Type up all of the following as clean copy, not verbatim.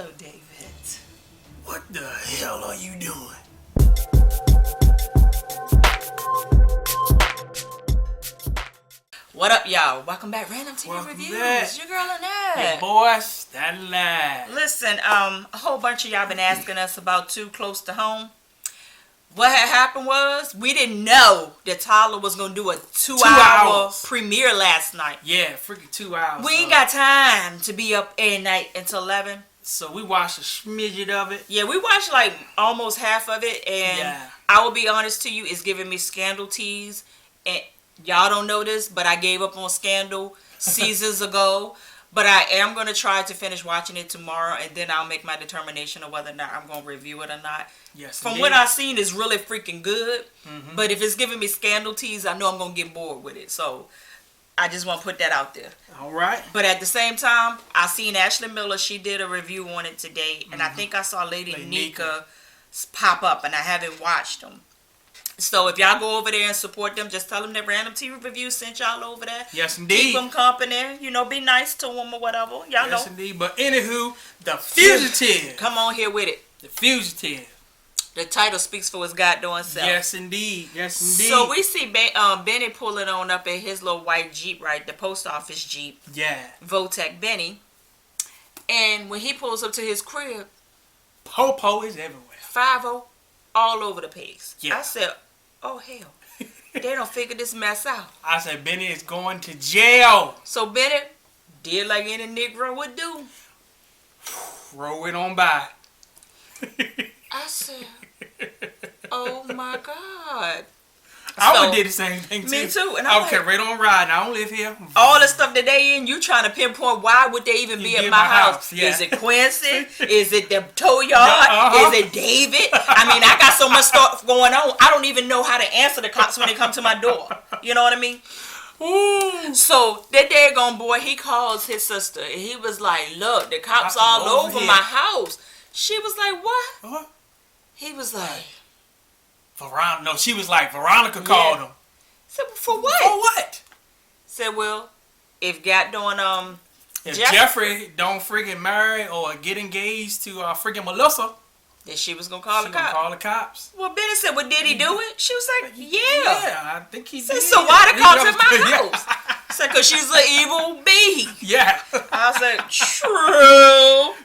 Hello, David. What the hell are you doing? What up, y'all? Welcome back, Random TV Welcome Reviews. back. It's your girl, Annette. Hey, boy, stand alive. Listen, a whole bunch of y'all been asking us about Too Close to Home. What had happened was, we didn't know that Tyler was going to do a 2-hour premiere last night. Yeah, freaking 2 hours. We ain't got time to be up at night until 11. So we watched a smidget of it. Yeah, we watched like almost half of it, and Yeah. I will be honest to you, it's giving me Scandal tease. And y'all don't know this, but I gave up on Scandal seasons ago. But I am going to try to finish watching it tomorrow, and then I'll make my determination of whether or not I'm going to review it or not. Yes, From indeed. what I've seen, it's really freaking good. Mm-hmm. But if it's giving me Scandal tease, I know I'm going to get bored with it. So I just want to put that out there. All right. But at the same time, I seen Ashley Miller. She did a review on it today. And I think I saw Lady Nika pop up, and I haven't watched them. So if y'all go over there and support them, just tell them that Random TV Reviews sent y'all over there. Yes, indeed. Keep them company. You know, be nice to them or whatever. Y'all know. Yes, indeed. But anywho, The Fugitive. Come on here with it. The Fugitive. The title speaks for its goddamn self. Yes, indeed. Yes, indeed. So we see Benny pulling on up in his little white Jeep, right? The post office Jeep. Yeah. Votech Benny. And when he pulls up to his crib, Popo is everywhere. 5-0 all over the place. Yeah. I said, oh, hell. They don't figure this mess out. I said, Benny is going to jail. So Benny did like any Negro would do. Roll it on by. I said, oh, my God. I So, would do the same thing too. me too, and I I'm would carry right on riding. I don't live here. all the stuff that they in, you trying to pinpoint why would they even be at my house? Yeah. Is it Quincy? Is it the tow yard? Uh-huh. Is it David? I mean, I got so much stuff going on. I don't even know how to answer the cops when they come to my door. You know what I mean? Ooh. So that daggone boy, he calls his sister, and he was like, look, the cops all over here. my house. She was like, what? Uh-huh. He was like, Veronica. No, she was like, Veronica called him. said, for what? For what? Said, well, if got doing If Jeffrey don't freaking marry or get engaged to freaking Melissa, then she was gonna call the gonna cops. call the cops. Well, Benny said, well, did he do it? She was like, yeah. Yeah, I think he Said, did. so why the cops at my Yeah. house? Said, because she's an evil bee. Yeah. I was like, true.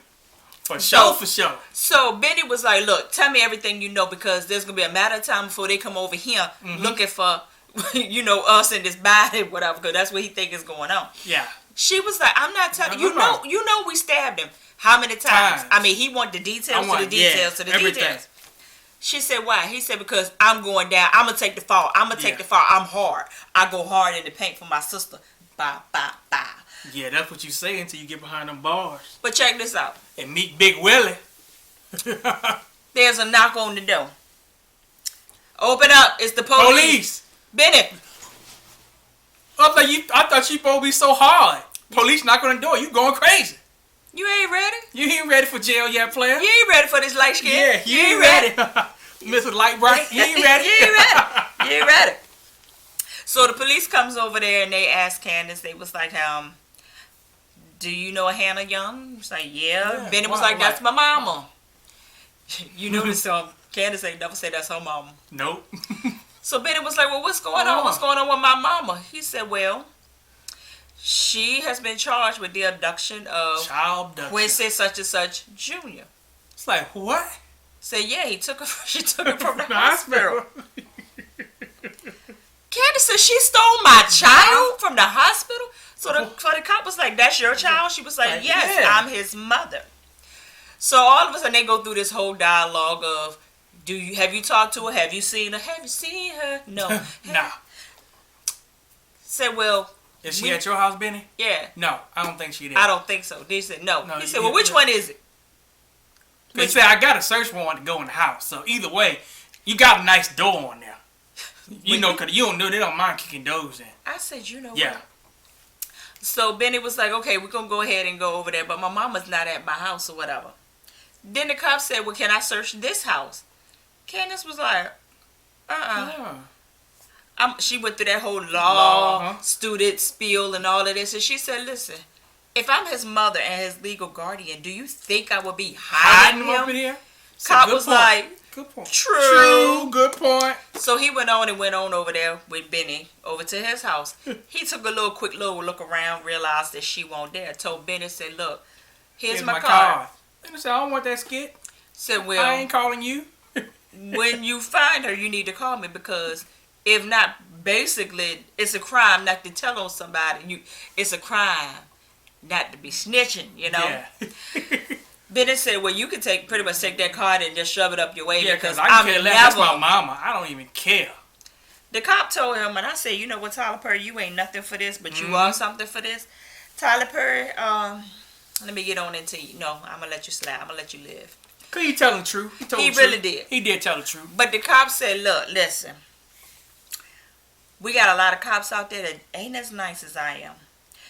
For sure, for sure. So Benny was like, look, tell me everything you know, because there's going to be a matter of time before they come over here looking for, you know, us in this body, whatever, because that's what he think is going on. Yeah. She was like, I'm not telling you. No. You know we stabbed him. How many times? Times. I mean, he want the details to the details to the everything. details. She said, why? He said, because I'm going down. I'm going to take the fall. I'm going to take the fall. I'm hard. I go hard in the paint for my sister. Bye, bye, bye. Yeah, that's what you say until you get behind them bars. But check this out. And meet Big Willie. There's a knock on the door. Open up. It's the police. Benny. I thought you supposed to be so hard. Police knock on the door. You going crazy. You ain't ready? You ain't ready for jail yet, player. You ain't ready for this light skin. Yeah, you ain't ready. Mr. Light Bright, you ain't ready. You ain't ready. You ain't ready. So the police comes over there and they ask Candace, they was like, do you know a Hannah Young? She's like, yeah. Benny was like, that's my mama. You notice Candace ain't never said that's her mama. Nope. So Benny was like, well, what's going on? What's going on with my mama? He said, well, she has been charged with the abduction of Child abduction. Quincy such and such Jr. It's like, what? Said, yeah, she took her from the hospital. Candace said, she stole my child from the hospital? So the cop was like, that's your child? She was like, yes, yeah. I'm his mother. So all of a sudden they go through this whole dialogue of, have you talked to her? Have you seen her? Have you seen her? No. Nah. Said, well. Is she at your house, Benny? Yeah. No, I don't think she did. I don't think so. They said, no. He said, well, which did. one is it? They said, I got a search warrant to go in the house. So either way, you got a nice door on there. You know, because you don't know, they don't mind kicking doors in. I said, you know Yeah. what? So Benny was like, okay, we're going to go ahead and go over there, but my mama's not at my house or whatever. Then the cop said, well, can I search this house? Candace was like, Yeah. She went through that whole law student spiel and all of this, and she said, listen, if I'm his mother and his legal guardian, do you think I would be Hiding hiding him up him? in here? Cop was like, good point. True. Good point. So he went on over there with Benny over to his house. He took a quick little look around, realized that she wasn't there. Told Benny, said, look, here's my card. Benny said, I don't want that skit. Said, well, I ain't calling you. when you find her, you need to call me, because if not, basically, it's a crime not to tell on somebody. It's a crime not to be snitching, you know? Yeah. Benny said, well, you can pretty much take that card and just shove it up your way. Yeah, because I can care less. That's my mama. I don't even care. The cop told him, and I said, you know what, Tyler Perry, you ain't nothing for this, but you are something for this. Tyler Perry, let me get on into you. No, I'm going to let you slide. I'm going to let you live. Cause he telling the truth. He really did. He did tell the truth. But the cop said, look, listen. We got a lot of cops out there that ain't as nice as I am.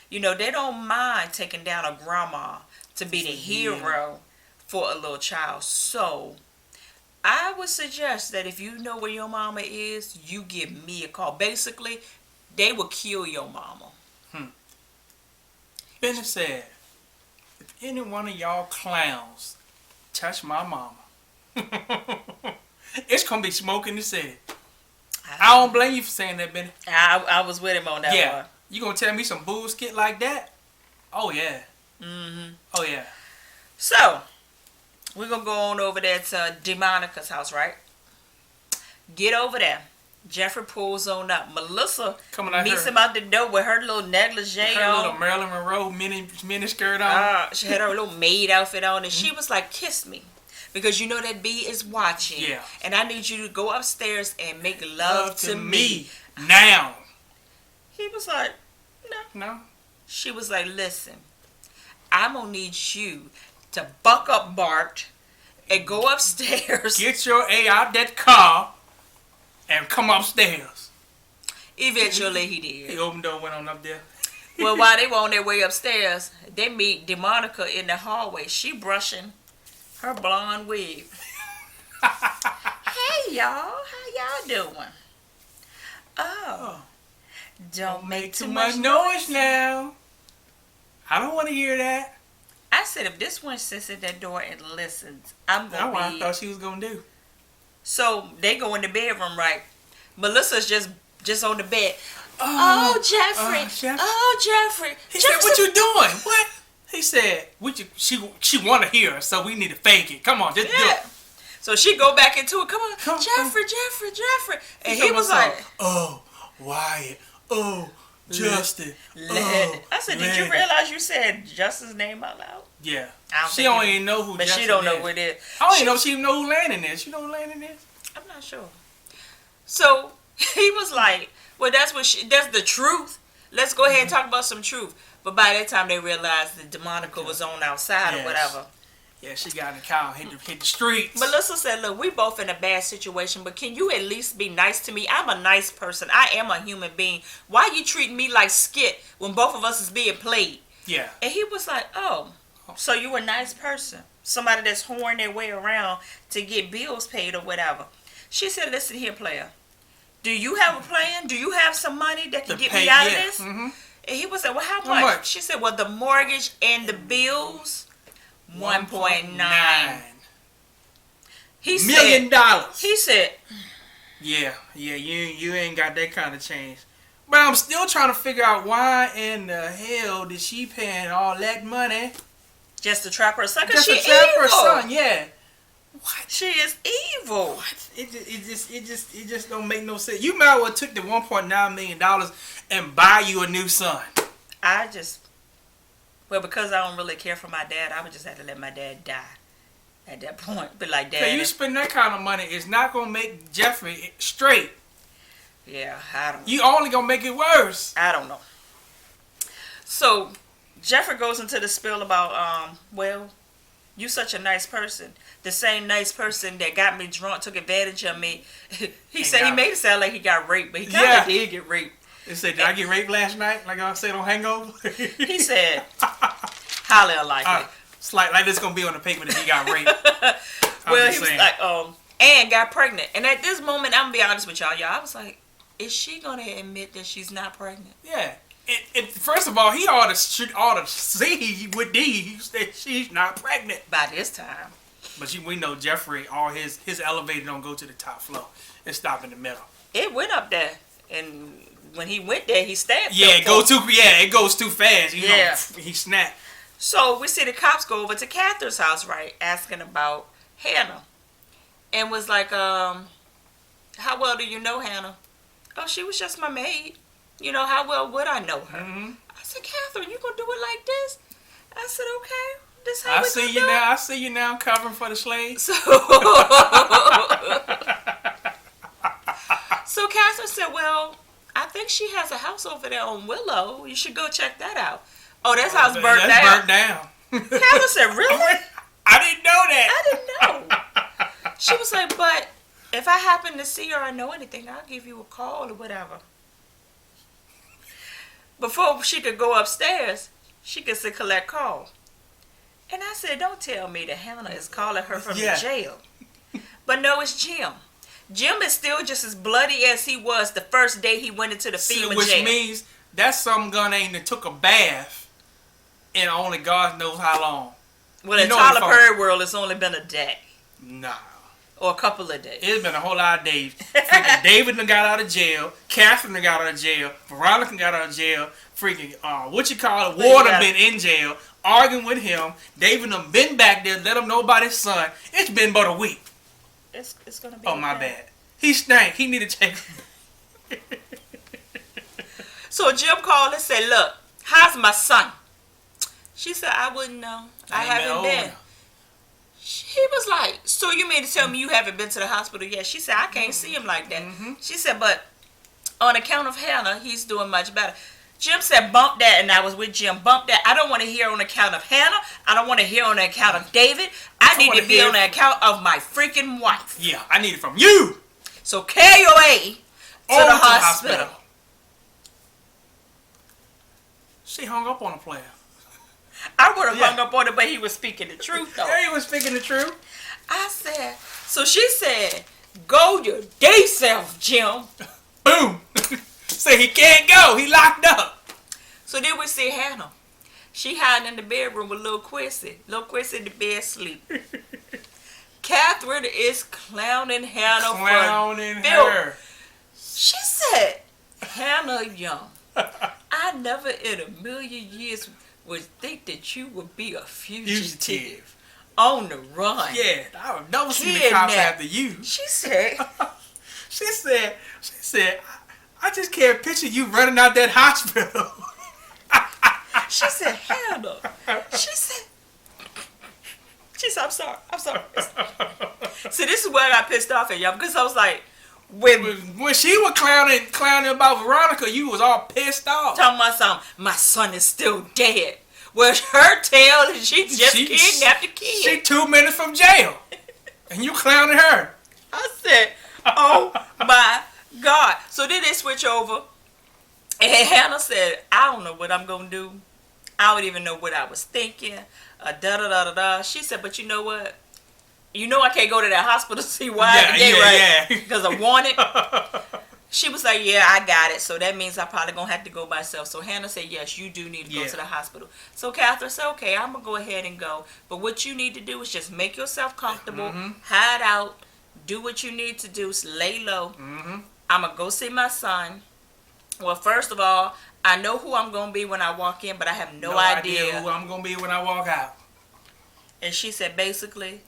You know, they don't mind taking down a grandma to be the hero for a little child. So, I would suggest that if you know where your mama is, you give me a call. Basically, they will kill your mama. Benny said, if any one of y'all clowns touch my mama, it's going to be smoke in the city. I don't blame you for saying that, Benny. I was with him on that one. You going to tell me some bullshit like that? Oh, yeah. Oh, yeah. So, we're going to go on over there to DeMonica's house, right? Get over there. Jeffrey pulls on up. Melissa meets him out the door with her little negligee on. Her little Marilyn Monroe mini skirt on. She had her little maid outfit on, and she was like, kiss me. Because you know that B is watching. Yeah. And I need you to go upstairs and make love to me. Now. He was like, no. She was like, listen, I'm going to need you to buck up, Bart, and go upstairs. Get your A out that car and come upstairs. Eventually, he did. He opened the door, went on up there. Well, while they were on their way upstairs, they meet DeMonica in the hallway. She brushing her blonde wig. Hey, y'all. How y'all doing? Oh. Don't make too much noise now. I don't want to hear that. I said, if this one sits at that door and listens, I'm going to That's what I thought she was going to do. So, they go in the bedroom, right? Melissa's just on the bed. Oh, Jeffrey. Jeffrey. He said, what you doing? What? He said, she want to hear us, so we need to fake it. Come on, just do it. So she go back into it. Come on, Jeffrey. And he was like, oh, Wyatt. Oh, Justin. I said, did you realize you said Justin's name out loud? Yeah. She don't even know who Justin is. But she don't know who it is. I don't even know if she even know who Landon is. You know who Landon is? I'm not sure. So he was like, well, that's the truth. Let's go ahead and talk about some truth. But by that time, they realized that DeMonica was on outside or whatever. Yeah, she got in the car, hit the streets. Melissa said, look, we both in a bad situation, but can you at least be nice to me? I'm a nice person. I am a human being. Why you treating me like skit when both of us is being played? Yeah. And he was like, oh, so you a nice person. Somebody that's whoring their way around to get bills paid or whatever. She said, listen here, player. Do you have a plan? Do you have some money that can get me out of this? Mm-hmm. And he was like, well, how much? She said, well, the mortgage and the bills, $1.9 million. He said, yeah, you ain't got that kind of change. But I'm still trying to figure out why in the hell did she paying all that money? Just to trap her son? Just to trap her son, yeah. What? She is evil. What? It just don't make no sense. You might as well took the $1.9 million and buy you a new son. Because I don't really care for my dad, I would just have to let my dad die at that point. But like, Dad, you spend that kind of money, it's not gonna make Jeffrey straight. Yeah, I don't know. You only gonna make it worse. I don't know. So Jeffrey goes into the spiel about, well, you such a nice person. The same nice person that got me drunk, took advantage of me. He said he made it sound like he got raped, but he kind of did get raped. He said, did I get raped last night? Like I said on Hangover? He said, highly unlikely. It's like this going to be on the paper that he got raped. Well, he was like, and got pregnant. And at this moment, I'm going to be honest with y'all. I was like, is she going to admit that she's not pregnant? Yeah. First of all, he ought to see with these that she's not pregnant by this time. But we know Jeffrey, all his elevator don't go to the top floor. It stopped in the middle. It went up there, and when he went there, he stabbed. It goes too fast. You know, he snapped. So we see the cops go over to Catherine's house, right, asking about Hannah, and was like, how well do you know Hannah? Oh, she was just my maid. You know, how well would I know her? Mm-hmm. I said, Catherine, you gonna do it like this? I said, okay. This how I see you now. I see you now covering for the slaves. So Catherine said, well, I think she has a house over there on Willow. You should go check that out. Oh, that house burnt down. That's burnt down. Catherine said, really? I didn't know that. I didn't know. She was like, but if I happen to see her or know anything, I'll give you a call or whatever. Before she could go upstairs, she could say collect call. And I said, don't tell me that Hannah is calling her from the jail. But no, it's Jim. Jim is still just as bloody as he was the first day he went into the FEMA jail. Which means that some gun ain't took a bath in only God knows how long. Well, in Tyler Perry world, it's only been a day. Nah. Or a couple of days. It's been a whole lot of days. Freaking David done got out of jail. Catherine done got out of jail. Veronica got out of jail. Freaking, Ward done been in jail. Arguing with him. David done been back there. Let him know about his son. It's been but a week. It's going to be. Oh, my bad. He stank. He need to check. So Jim called and said, look, how's my son? She said, I wouldn't know. I haven't been. He was like, so you mean to tell me you haven't been to the hospital yet? She said, I can't see him like that. Mm-hmm. She said, but on account of Hannah, he's doing much better. Jim said, bump that, and I was with Jim. Bump that. I don't want to hear on account of Hannah. I don't want to hear on account of David. I need to be on the account of my freaking wife. Yeah, I need it from you. So carry your A to the hospital. She hung up on a player. I would have hung up on it, but he was speaking the truth, though. Yeah, he was speaking the truth. I said, so she said, go your day self, Jim. Boom. Say he can't go. He locked up. So then we see Hannah. She hiding in the bedroom with Lil Quissy. Lil Quissy in the bed sleep. Catherine is clowning Hannah for her. She said, Hannah Young, I never in a million years would think that you would be a fugitive on the run. Yeah, I would never see the cops after you. She said, she said, I just can't picture you running out that hospital. She said, Hannah. She said, I'm sorry. See, this is where I got pissed off at y'all, because I was like, when she was clowning about Veronica, you was all pissed off. Talking about something, my son is still dead. Well, her tale is she kidnapped the kid. She 2 minutes from jail. And you clowning her. I said, oh my God. So then they switch over. And Hannah said, I don't know what I'm going to do. I don't even know what I was thinking. She said, but you know what? You know I can't go to that hospital to see why right? Because I want it. She was like, yeah, I got it. So that means I probably going to have to go myself. So Hannah said, yes, you do need to go to the hospital. So Catherine said, okay, I'm going to go ahead and go. But what you need to do is just make yourself comfortable, hide out, do what you need to do, lay low. I'm going to go see my son. Well, first of all, I know who I'm going to be when I walk in, but I have no idea who I'm going to be when I walk out. And she said, basically,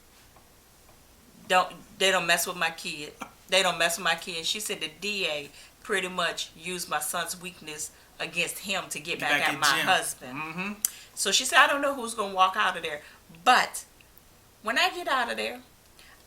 they don't mess with my kid. They don't mess with my kid. She said the DA pretty much used my son's weakness against him to get back at my husband. So she said, I don't know who's going to walk out of there. But when I get out of there,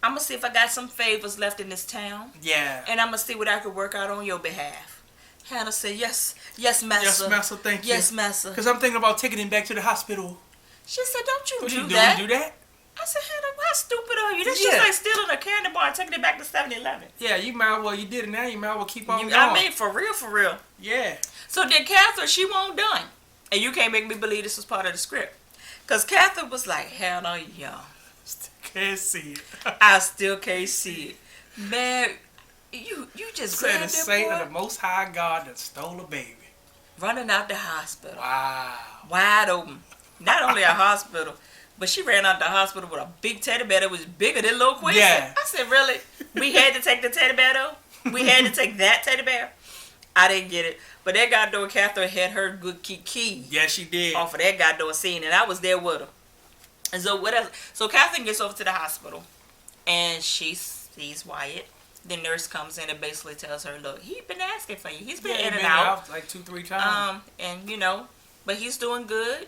I'm going to see if I got some favors left in this town. Yeah. And I'm going to see what I could work out on your behalf. Hannah said, yes, massa. Yes, massa, thank you. Yes, massa. Because I'm thinking about taking him back to the hospital. She said, don't you do that. I said, Hannah, how stupid are you? That's just like stealing a candy bar and taking it back to 7-Eleven. Yeah, you might as well, you did it now, you might as well keep on going. I mean, for real. Yeah. So then Catherine, she won't done. And you can't make me believe this was part of the script. Because Catherine was like, Hannah Young. Still can't see it. I still can't see it. Man, you just said the saint of the Most High God that stole a baby. running out the hospital. Wow. Wide open. Not only a hospital, but she ran out the hospital with a big teddy bear that was bigger than little Quincy. Yeah. I said, really? We had to take the teddy bear though? We had to take that teddy bear? I didn't get it. But that goddamn Catherine had her good key. Yeah, she did. Off of that goddamn scene, and I was there with her. And so what else? So Catherine gets over to the hospital, and she sees Wyatt. The nurse comes in and basically tells her, look, he's been asking for you. He's been in and out. Like 2-3 times. And, but he's doing good.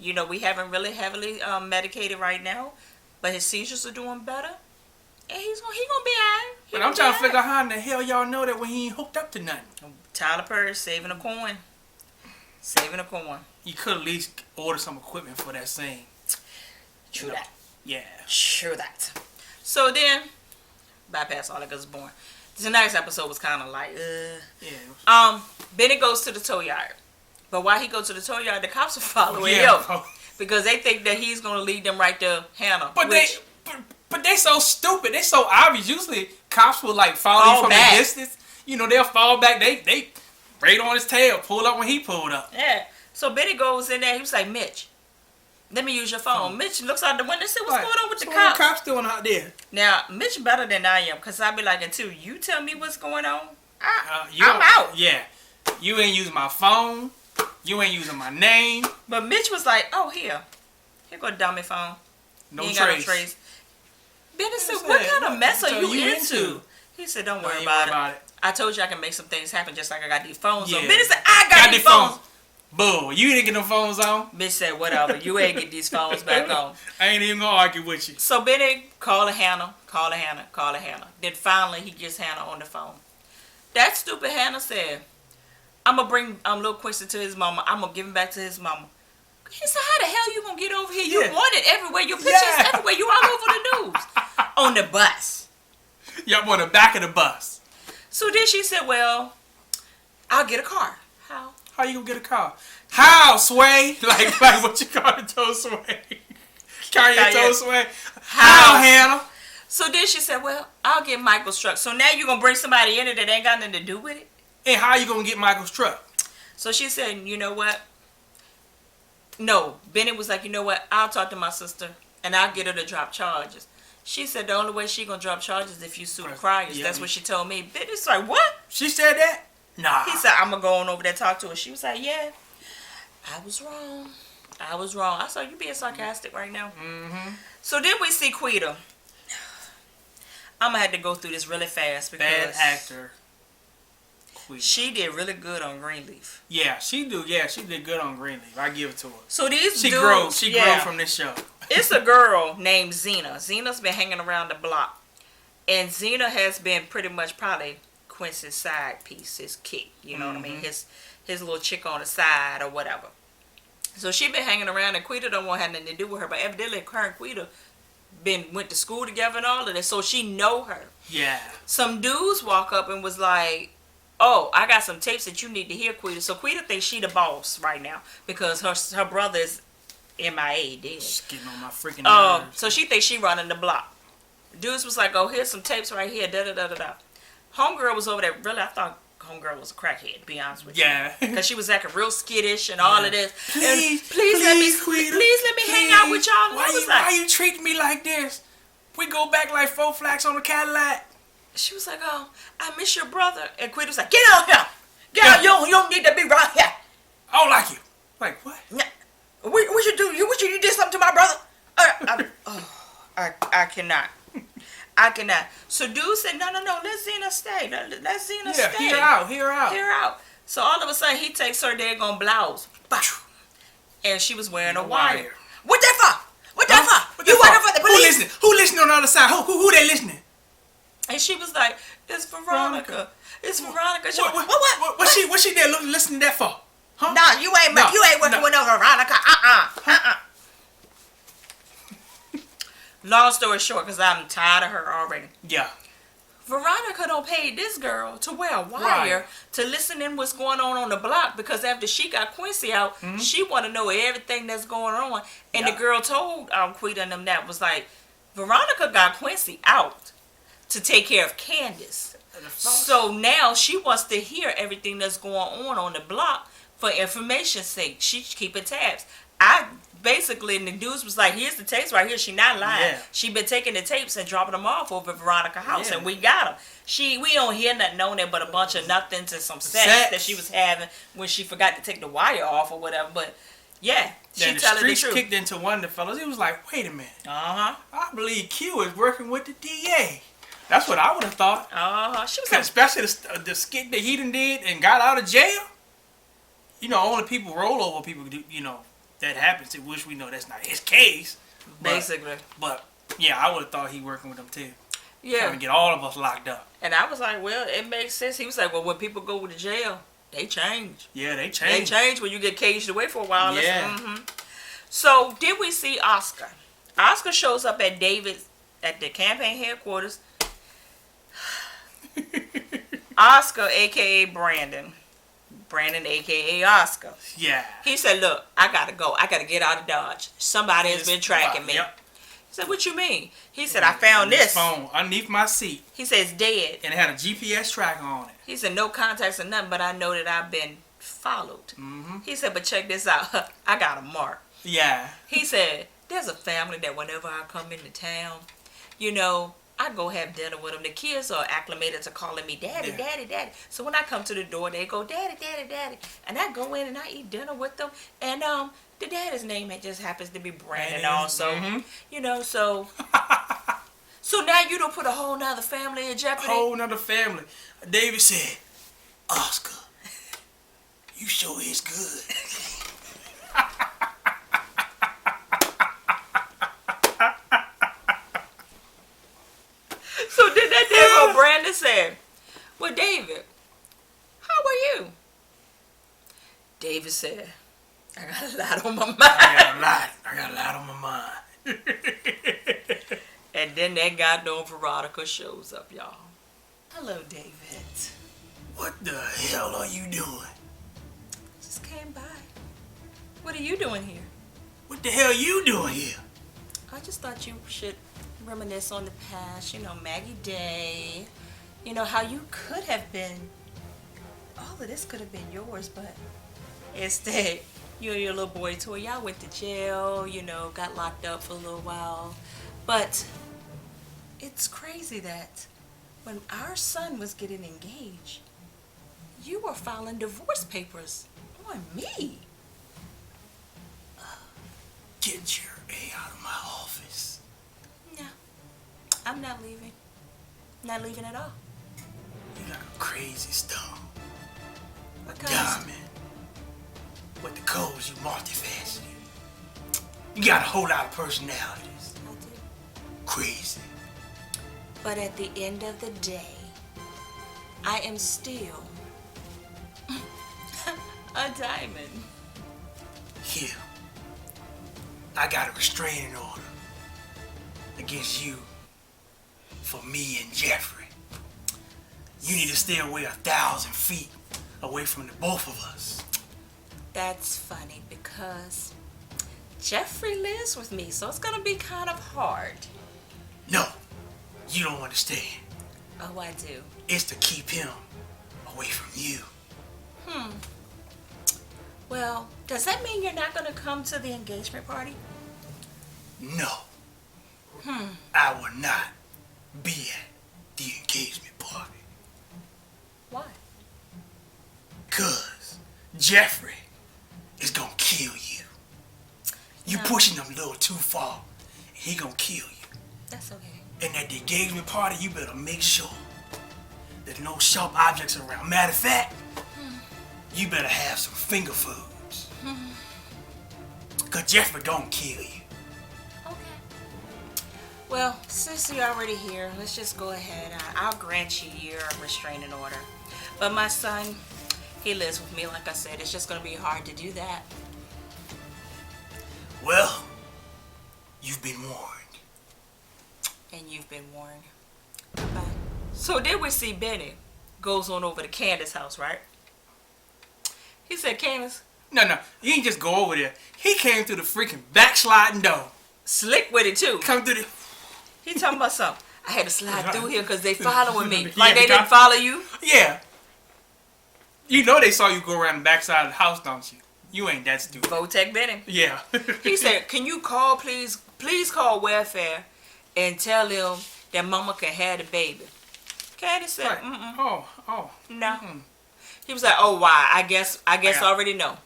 We haven't really heavily medicated right now, but his seizures are doing better. And he's gonna be all right. But I'm trying to figure out how in the hell y'all know that when he ain't hooked up to nothing. Tyler Perry saving a coin. Saving a coin. You could at least order some equipment for that scene. True that. Yeah. Sure that. So then, bypass all that because it's boring. Tonight's episode was kind of like, Yeah. Benny goes to the tow yard. But while he goes to the tow yard, the cops are following him. Because they think that he's going to lead them right to Hannah. But they so stupid. They so obvious. Usually, cops will like follow you from a distance. They'll fall back. They right on his tail. Pull up when he pulled up. Yeah. So Benny goes in there. He was like, Mitch, let me use your phone. Mitch looks out the window and says, what's going on with the cops? What the cops doing out there? Now, Mitch better than I am. Because I be like, until you tell me what's going on, I'm out. Yeah. You ain't using my phone. You ain't using my name. But Mitch was like, oh, here go dummy phone. No trace. got no trace. Benny said, what kind of mess are you into? He said, don't worry about it. I told you I can make some things happen just like I got these phones on. Benny said, I got these phones. Boo, you didn't get them phones on? Bitch said, whatever. You ain't get these phones back on. I ain't even gonna argue with you. So Benny called Hannah. Then finally he gets Hannah on the phone. That stupid Hannah said, I'm going to bring little Quincy to his mama. I'm going to give him back to his mama. He said, how the hell you going to get over here? You wanted everywhere. Your pictures everywhere. You all over the news. On the bus. Y'all on the back of the bus. So then she said, well, I'll get a car. How? How you going to get a car? How, Sway? Like what you call it, Toe Sway? Kanye Toe Sway? How, Hannah? So then she said, well, I'll get Michael's truck. So now you're going to bring somebody in it that ain't got nothing to do with it? And how you going to get Michael's truck? So she said, you know what? No. Benny was like, you know what? I'll talk to my sister and I'll get her to drop charges. She said the only way she going to drop charges is if you sue the criers. Yeah. That's what she told me. Benny's like, what? She said that? Nah. He said, I'm going to go on over there and talk to her. She was like, yeah, I was wrong. I saw you being sarcastic right now. Mm-hmm. So then we see Quita. I'm going to have to go through this really fast because... Bad actor. She did really good on Greenleaf. Yeah, she did good on Greenleaf. I give it to her. So these She dudes... She grew from this show. It's a girl named Xena. Xena's been hanging around the block. And Xena has been pretty much probably Quincy's side piece, his kick. You know what I mean? His little chick on the side or whatever. So she been hanging around and Quita don't want to have nothing to do with her. But evidently her and Quita went to school together and all of that. So she know her. Yeah. Some dudes walk up and was like, oh, I got some tapes that you need to hear, Quita. So Quita thinks she the boss right now because her brother is MIA dead. She's getting on my freaking nerves. So she thinks she running the block. Dudes was like, oh, here's some tapes right here, da-da-da-da-da. Homegirl was over there. Really, I thought Homegirl was a crackhead, to be honest with you. Yeah. Because she was acting real skittish and all of this. Please let me hang out with y'all. Why you treating me like this? We go back like 4 flats on a Cadillac. She was like, oh, I miss your brother. And Quita was like, get out here. Get out. You don't need to be right here. I don't like you. Like, what? What you do? You did something to my brother? I cannot. I cannot. So dude said, no, let Xena stay. Let Xena stay. Hear her out. So all of a sudden, he takes her daggone blouse. And she was wearing a wire. What that for? What that for? You working for the police? Who listening on the other side? Who they listening? And she was like, it's Veronica. It's Veronica. What she there listening to that for? Huh? Nah, you ain't working with no Veronica. Long story short, because I'm tired of her already. Yeah. Veronica don't pay this girl to wear a wire to listen in what's going on the block because after she got Quincy out, she want to know everything that's going on. And the girl told Quita and them that was like, Veronica got Quincy out to take care of Candace. So now she wants to hear everything that's going on the block for information's sake. She keeping tabs. I basically, in the news was like, here's the tapes right here. She not lying. Yeah. She been taking the tapes and dropping them off over at Veronica's house, Yeah. and we got them. We don't hear nothing on there but a bunch of nothings and some sex that she was having when she forgot to take the wire off or whatever. But yeah, she then the telling the streets truth. kicked into one of the fellas. He was like, wait a minute. Uh-huh. I believe Q is working with the DA. That's what I would have thought. Uh-huh. She was like, Especially the skit that he done did and got out of jail. You know, only people roll over people do, you know, that happens. To which we know that's not his case. basically. But yeah, I would have thought he working with them too. Yeah. Trying to get all of us locked up. And I was like, well, it makes sense. He was like, well, when people go to jail, they change. Yeah, they They change. change when you get caged away for a while. Yeah. Mm-hmm. So, did we see Oscar? Oscar shows up at at the campaign headquarters. Oscar, a.k.a. Brandon, a.k.a. Oscar. Yeah. He said, look, I got to go. I got to get out of Dodge. Somebody has been tracking me. Yep. He said, what you mean? He said, I found this. phone underneath my seat. He said, it's dead. And it had a GPS tracker on it. He said, no contacts or nothing, but I know that I've been followed. Mm-hmm. He said, but check this out. I got a mark. Yeah. He said, there's a family that whenever I come into town, you know, I go have dinner with them. The kids are acclimated to calling me daddy, Yeah. daddy, daddy. So when I come to the door, they go, daddy, daddy, daddy. And I go in and I eat dinner with them. And the daddy's name just happens to be Brandon also. Mm-hmm. You know, so so now you don't put a whole nother family in jeopardy. Whole nother family. David said, Oscar, you sure is good. So then that day Brandon said, well, David, how are you? David said, I got a lot on my mind. I got a lot on my mind. And then that goddamn Veronica shows up, y'all. Hello, David. What the hell are you doing? Just came by. What are you doing here? What the hell you doing here? I just thought you should reminisce on the past, you know, Maggie Day. You know, how you could have been, all of this could have been yours, but instead, you and your little boy toy, y'all went to jail, you know, got locked up for a little while. But it's crazy that when our son was getting engaged, you were filing divorce papers on me. Get your A out of my office. No, I'm not leaving. Not leaving at all. You got a crazy stone. What kind of Diamond. With the codes, you multifaceted. You got a whole lot of personalities. I do. Crazy. But at the end of the day, I am still a diamond. Here. I got a restraining order against you for me and Jeffrey. You need to stay away 1,000 feet away from the both of us. That's funny because Jeffrey lives with me, so it's gonna be kind of hard. No, you don't understand. Oh, I do. It's to keep him away from you. Well, does that mean you're not gonna come to the engagement party? No. I will not be at the engagement party. Why? Cause Jeffrey is gonna kill you. You No. pushing him a little too far. He gonna kill you. That's okay. And at the engagement party, you better make sure there's no sharp objects around. Matter of fact, you better have some finger foods. Cause Jeffrey gonna kill you. Okay. Well, since you're already here, let's just go ahead. I'll grant you your restraining order. But my son, he lives with me, like I said. It's just gonna be hard to do that. Well, you've been warned. And you've been warned. Bye. So then we see Benny goes on over to Candace's house, right? He said, Candace, No, he didn't just go over there. He came through the freaking backsliding door. slick with it too. Come through the... He talking about something. I had to slide through here because they following me. Yeah, Like they they didn't got- follow you? Yeah. You know they saw you go around the backside of the house, don't you? You ain't that stupid. Votech Benny. Yeah. He said, "Can you call, please call welfare and tell them that Mama can have the baby." Candace said, Right. Oh. No. Mm-mm. He was like, "Oh, why? I guess I already know.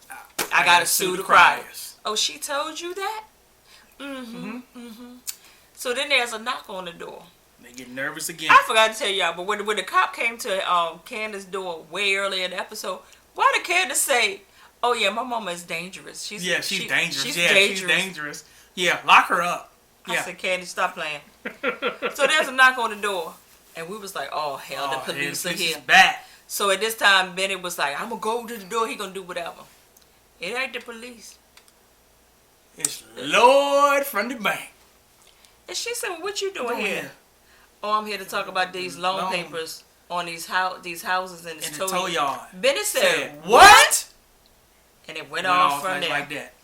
I gotta sue the criers." Oh, she told you that? So then there's a knock on the door. They get nervous again. I forgot to tell y'all, but when the cop came to Candace's door way early in the episode, why did Candace say, "Oh yeah, my mama is dangerous. She's dangerous. She's dangerous. Yeah, lock her up." I said, "Candace, stop playing." So there's a knock on the door, and we was like, "Oh hell, the police are here." Back. So at this time, Bennett was like, "I'm gonna go to the door. He gonna do whatever." It ain't the police. It's Lord from the bank. And she said, "What you doing here?" "Oh, I'm here to talk about these loan papers on these houses in the tow yard." Bennett said, "What?" And it went off from there. Like that.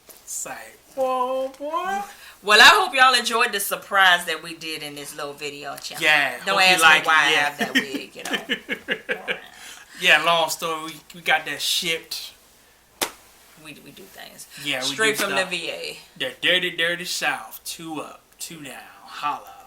It's like, whoa, boy. Well, I hope y'all enjoyed the surprise that we did in this little video channel. Yeah. Don't ask me why I have that wig, you know. Yeah, long story. We got that shipped. We do things. Yeah, we straight do from stuff. the VA. The dirty, dirty South. 2 up, 2 down. Holla.